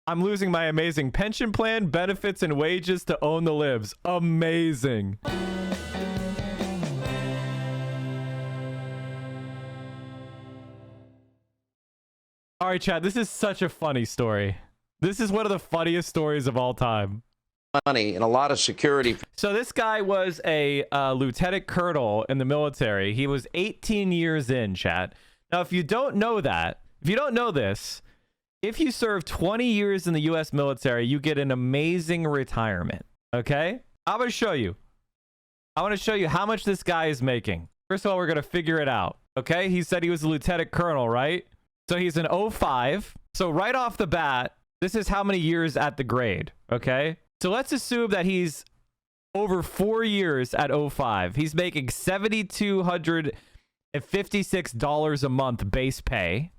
I'm losing my amazing pension plan, benefits, and wages to own the libs. Amazing. All right, Chad, this is such a funny story. This is one of the funniest stories of all time. Money and a lot of security. So this guy was a lieutenant colonel in the military. He was 18 years in, chat. Now, if you don't know that, if you don't know this, if you serve 20 years in the U.S. military, you get an amazing retirement. Okay? I'm going to show you. I want to show you how much this guy is making. First of all, we're going to figure it out. Okay? He said he was a lieutenant colonel, right? So he's an 05. So right off the bat, this is how many years at the grade. Okay? So let's assume that he's over 4 years at 05. He's making $7,256 a month base pay,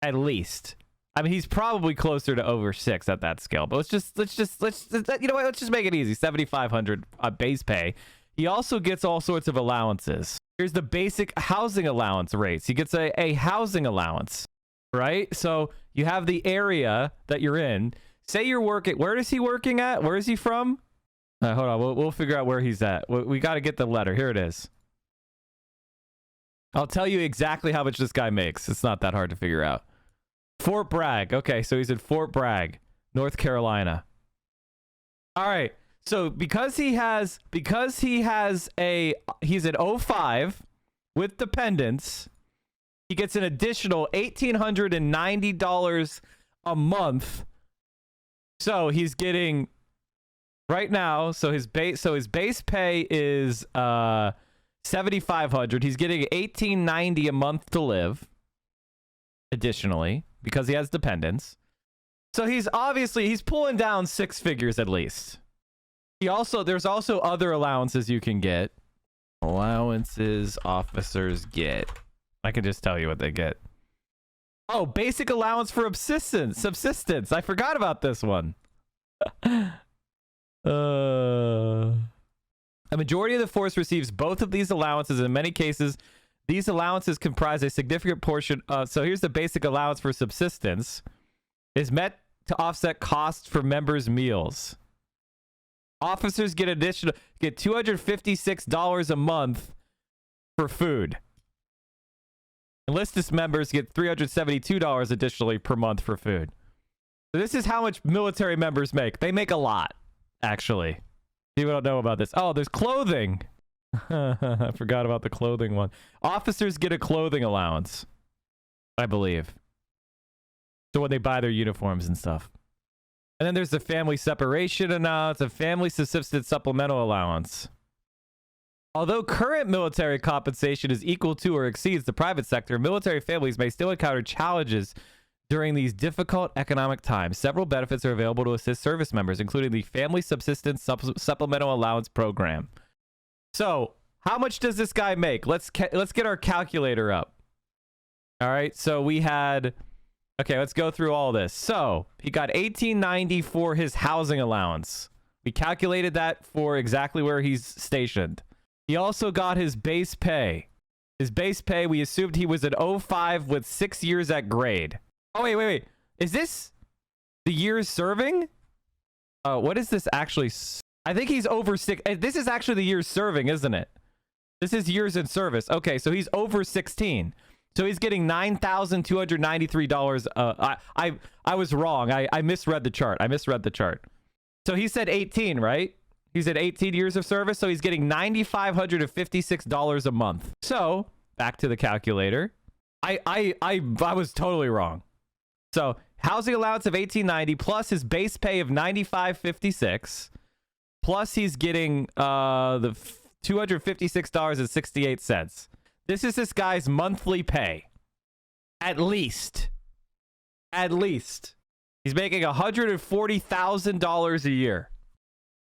at least. I mean, he's probably closer to over 6 at that scale. But let's just you know what? Let's just make it easy. 7,500 base pay. He also gets all sorts of allowances. Here's the basic housing allowance rates. He gets a housing allowance, right? So you have the area that you're in. Say you're working. Where is he working at? Where is he from? Hold on. We'll figure out where he's at. We got to get the letter. Here it is. I'll tell you exactly how much this guy makes. It's not that hard to figure out. Fort Bragg. Okay, so he's in Fort Bragg, North Carolina. All right. So because he's an 05 with dependents, he gets an additional $1,890 a month. So he's getting right now. So his base pay is $7,500. He's getting $1,890 a month to live. Additionally, because he has dependents, so he's pulling down 6 figures at least. There's also other allowances you can get. Allowances officers get. I can just tell you what they get. Oh, basic allowance for subsistence. I forgot about this one. A majority of the force receives both of these allowances. In many cases, these allowances comprise a significant portion of... So here's the basic allowance for subsistence. Is meant to offset costs for members' meals. Officers get $256 a month for food. Enlisted members get $372 additionally per month for food. So this is how much military members make. They make a lot, actually. People don't know about this. Oh, there's clothing. I forgot about the clothing one. Officers get a clothing allowance, I believe. So when they buy their uniforms and stuff. And then there's the family separation allowance, a family subsistence supplemental allowance. Although current military compensation is equal to or exceeds the private sector, military families may still encounter challenges during these difficult economic times. Several benefits are available to assist service members, including the Family Subsistence Supplemental Allowance Program. So, how much does this guy make? Let's get our calculator up. All right, so we had... Okay, let's go through all this. So, he got $1,890 for his housing allowance. We calculated that for exactly where he's stationed. He also got his base pay. His base pay, we assumed he was an 05 with 6 years at grade. Oh, wait. Is this the years serving? What is this actually? I think he's over 6. This is actually the years serving, isn't it? This is years in service. Okay, so he's over 16. So he's getting $9,293. I was wrong. I misread the chart. So he said 18, right? He said 18 years of service. So he's getting $9,556 a month. So back to the calculator. I was totally wrong. So housing allowance of $1,890 plus his base pay of $9,556 plus he's getting the $256.68. This is this guy's monthly pay. At least. He's making $140,000 a year.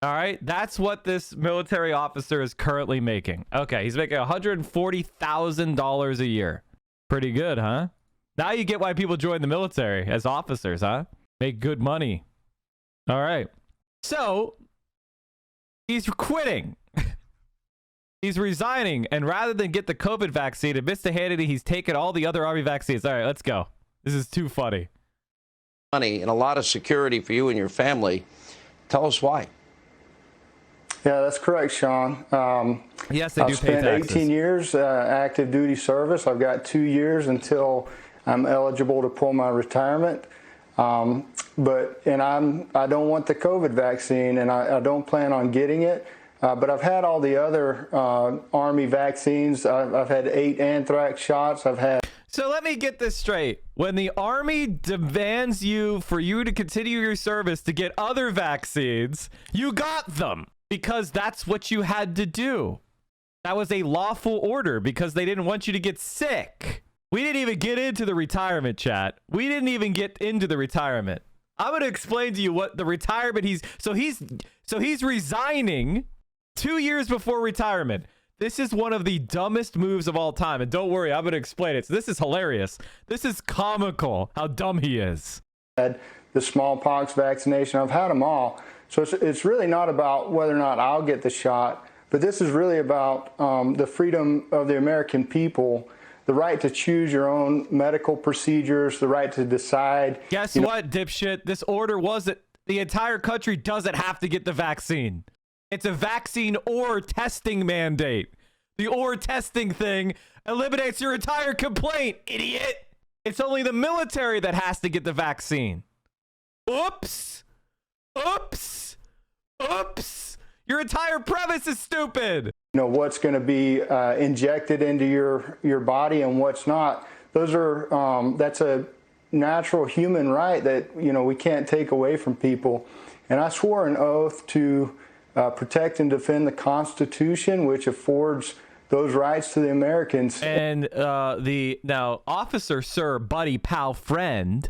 All right, that's what this military officer is currently making. Okay, he's making $140,000 a year. Pretty good, huh? Now you get why people join the military as officers, huh? Make good money. All right. So, he's quitting. He's resigning, and rather than get the COVID vaccine, admits to Hannity he's taken all the other Army vaccines. All right, let's go. This is too funny. money and a lot of security for you and your family. Tell us why. Yeah, that's correct, Sean. Yes, they do I've pay spent taxes. 18 years active duty service. I've got 2 years until I'm eligible to pull my retirement. I don't want the COVID vaccine, and I don't plan on getting it. But I've had all the other Army vaccines. I've had 8 anthrax shots. So let me get this straight. When the Army demands you for you to continue your service to get other vaccines, you got them because that's what you had to do. That was a lawful order because they didn't want you to get sick. We didn't even get into the retirement, chat. We didn't even get into the retirement. I'm going to explain to you what the retirement he's resigning 2 years before retirement. This is one of the dumbest moves of all time. And don't worry, I'm going to explain it. So this is hilarious. This is comical how dumb he is. Had the smallpox vaccination. I've had them all. So it's really not about whether or not I'll get the shot, but this is really about the freedom of the American people, the right to choose your own medical procedures, the right to decide. Guess what, dipshit? This order was that the entire country doesn't have to get the vaccine. It's a vaccine or testing mandate. The or testing thing eliminates your entire complaint, idiot. It's only the military that has to get the vaccine. Oops. Oops. Oops. Your entire premise is stupid. What's going to be injected into your body and what's not. Those are that's a natural human right that we can't take away from people. And I swore an oath to protect and defend the Constitution, which affords those rights to the Americans. And now, officer, sir, buddy, pal, friend,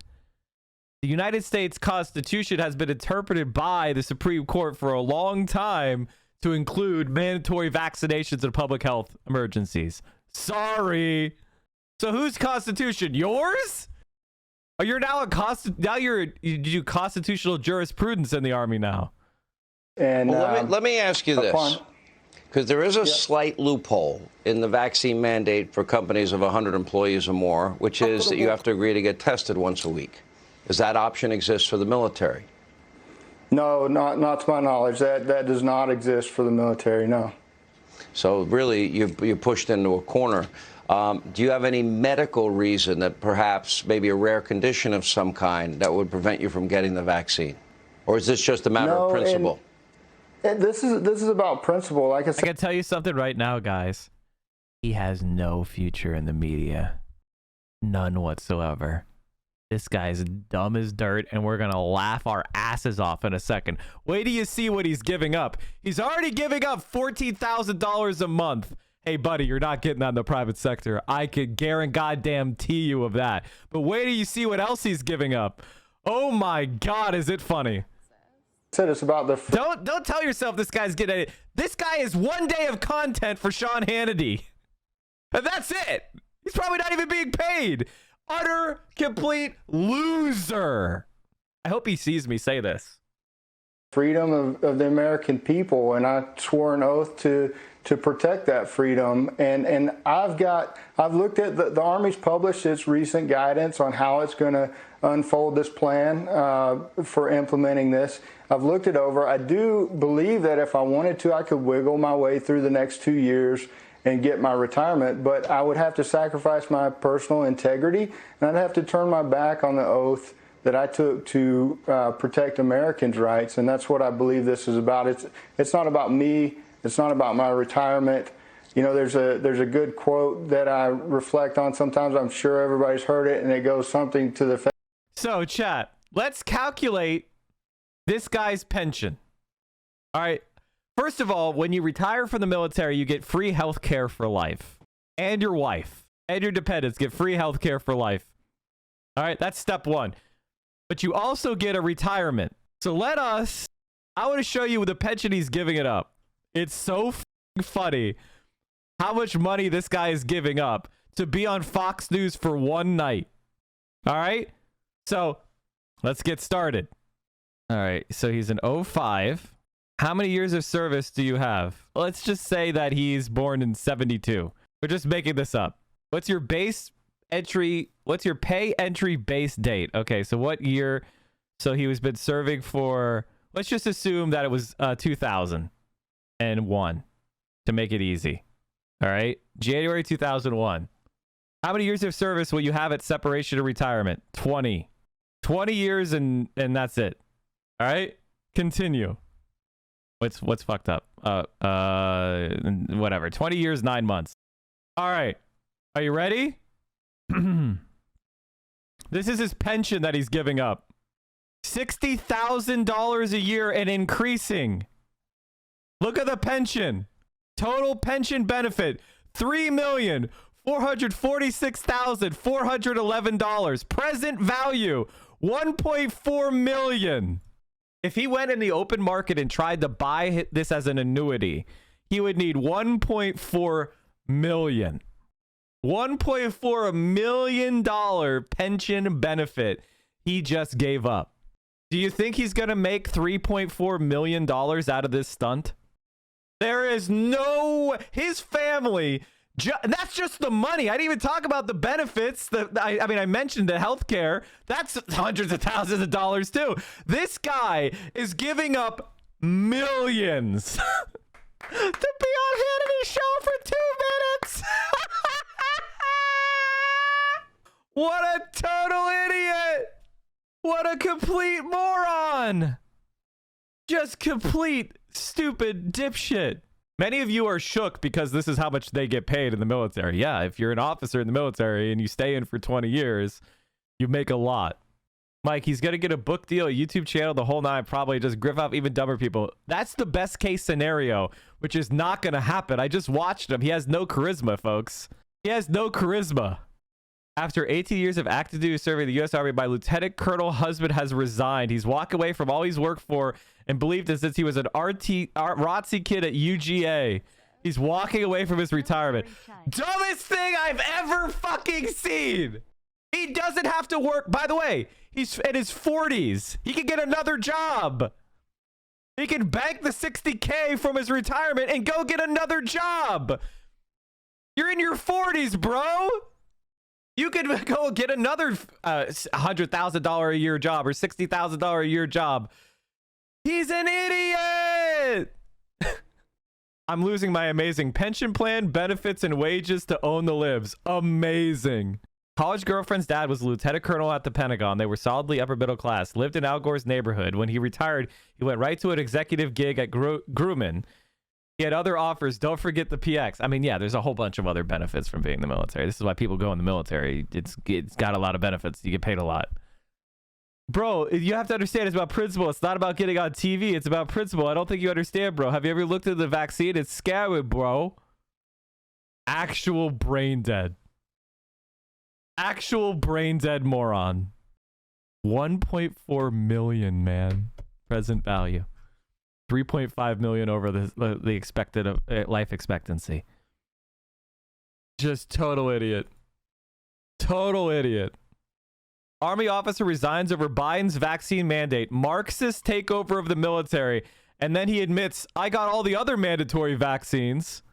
the United States Constitution has been interpreted by the Supreme Court for a long time to include mandatory vaccinations and public health emergencies. Sorry. So whose Constitution? Yours? Oh, you're now you do constitutional jurisprudence in the Army now. And well, let me ask you this, because there is a slight loophole in the vaccine mandate for companies of 100 employees or more, which is that you have to agree to get tested once a week. Does that option exist for the military? No, not to my knowledge. That does not exist for the military, no. So really, you're pushed into a corner. Do you have any medical reason that perhaps maybe a rare condition of some kind that would prevent you from getting the vaccine? Or is this just a matter of principle? This is about principle. Like I said, I can tell you something right now, guys. He has no future in the media. None whatsoever. This guy's dumb as dirt, and we're going to laugh our asses off in a second. Wait till you see what he's giving up. He's already giving up $14,000 a month. Hey, buddy, you're not getting that in the private sector. I could guarantee you of that. But wait till you see what else he's giving up. Oh, my God, is it funny? Said it's about the don't tell yourself this guy's getting it. This guy is 1 day of content for Sean Hannity. And that's it. He's probably not even being paid. Utter, complete loser. I hope he sees me say this. Freedom of the American people, and I swore an oath to protect that freedom. And I've looked at the Army's published its recent guidance on how it's going to unfold this plan for implementing this. I've looked it over. I do believe that if I wanted to, I could wiggle my way through the next 2 years and get my retirement, but I would have to sacrifice my personal integrity, and I'd have to turn my back on the oath that I took to protect Americans' rights, and that's what I believe this is about. It's not about me. It's not about my retirement. There's a good quote that I reflect on sometimes. I'm sure everybody's heard it, and it goes something to the effect. So, chat, let's calculate this guy's pension. All right. First of all, when you retire from the military, you get free health care for life. And your wife and your dependents get free health care for life. All right, that's step one. But you also get a retirement. So I want to show you the pension he's giving it up. It's so funny how much money this guy is giving up to be on Fox News for one night. All right, so let's get started. All right, so he's an 05. How many years of service do you have? Let's just say that he's born in 72. We're just making this up. What's your pay entry base date? Okay, so what year So he was been serving for, let's just assume that it was 2001 to make it easy. All right. January 2001. How many years of service will you have at separation or retirement? 20. 20 years and that's it. All right. Continue. What's fucked up? Whatever. 20 years, 9 months. All right. Are you ready? This is his pension that he's giving up. $60,000 a year and increasing. Look at the pension. Total pension benefit, $3,446,411. Present value, $1.4 million. If he went in the open market and tried to buy this as an annuity, he would need $1.4 million. $1.4 million pension benefit he just gave up. Do you think he's going to make $3.4 million out of this stunt? There is no... His family... That's just the money. I didn't even talk about the benefits. I mean, I mentioned the healthcare. That's hundreds of thousands of dollars too. This guy is giving up millions to be on Hannity's show for 2 minutes. What a total idiot. What a complete moron. Just complete stupid dipshit. Many of you are shook because this is how much they get paid in the military. Yeah, if you're an officer in the military and you stay in for 20 years, you make a lot. Mike, he's going to get a book deal, a YouTube channel, the whole nine, probably just griff off even dumber people. That's the best case scenario, which is not going to happen. I just watched him. He has no charisma, folks. He has no charisma. After 18 years of active duty serving the U.S. Army, my lieutenant colonel husband has resigned. He's walked away from all he's worked for and believed that since he was an ROTC kid at UGA, he's walking away from his retirement. Dumbest thing I've ever fucking seen. He doesn't have to work. By the way, he's in his 40s. He can get another job. He can bank the $60K from his retirement and go get another job. You're in your 40s, bro. You could go get another $100,000 a year job or $60,000 a year job. He's an idiot. I'm losing my amazing pension plan, benefits, and wages to own the Libs. Amazing. College girlfriend's dad was a lieutenant colonel at the Pentagon. They were solidly upper middle class, lived in Al Gore's neighborhood. When he retired, he went right to an executive gig at Grumman. He had other offers. Don't forget the PX. I mean, yeah, there's a whole bunch of other benefits from being in the military. This is why people go in the military. It's got a lot of benefits. You get paid a lot. Bro, you have to understand it's about principle. It's not about getting on TV. It's about principle. I don't think you understand, bro. Have you ever looked at the vaccine? It's scary, bro. Actual brain dead. Actual brain dead moron. 1.4 million, man. Present value. 3.5 million over the expected life expectancy. Just total idiot. Total idiot. Army officer resigns over Biden's vaccine mandate. Marxist takeover of the military. And then he admits, I got all the other mandatory vaccines.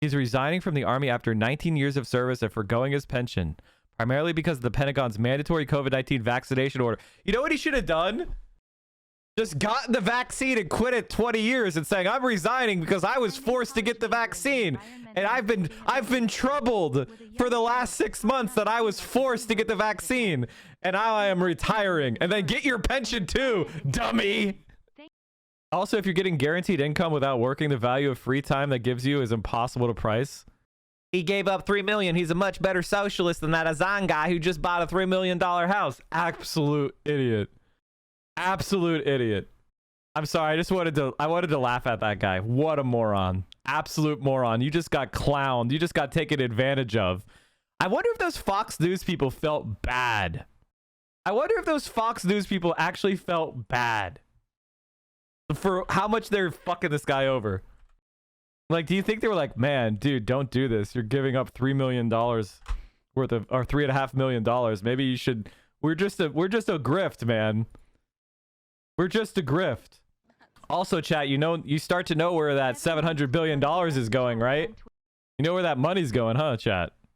He's resigning from the Army after 19 years of service and foregoing his pension, primarily because of the Pentagon's mandatory COVID-19 vaccination order. You know what he should have done? Just gotten the vaccine and quit at 20 years and saying, I'm resigning because I was forced to get the vaccine. And I've been troubled for the last 6 months that I was forced to get the vaccine. And now I am retiring. And then get your pension too, dummy. Also, if you're getting guaranteed income without working, the value of free time that gives you is impossible to price. He gave up $3 million. He's a much better socialist than that Azan guy who just bought a $3 million house. Absolute idiot. Absolute idiot. I'm sorry. I wanted to laugh at that guy. What a moron. Absolute moron. You just got clowned. You just got taken advantage of. I wonder if those Fox News people felt bad. I wonder if those Fox News people actually felt bad for how much they're fucking this guy over. Like, do you think they were like, man, dude, don't do this. You're giving up $3 million worth of, or $3.5 million. Maybe you should. We're just a grift, man. We're just a grift. Also, chat, you start to know where that $700 billion is going, right? You know where that money's going, huh, chat?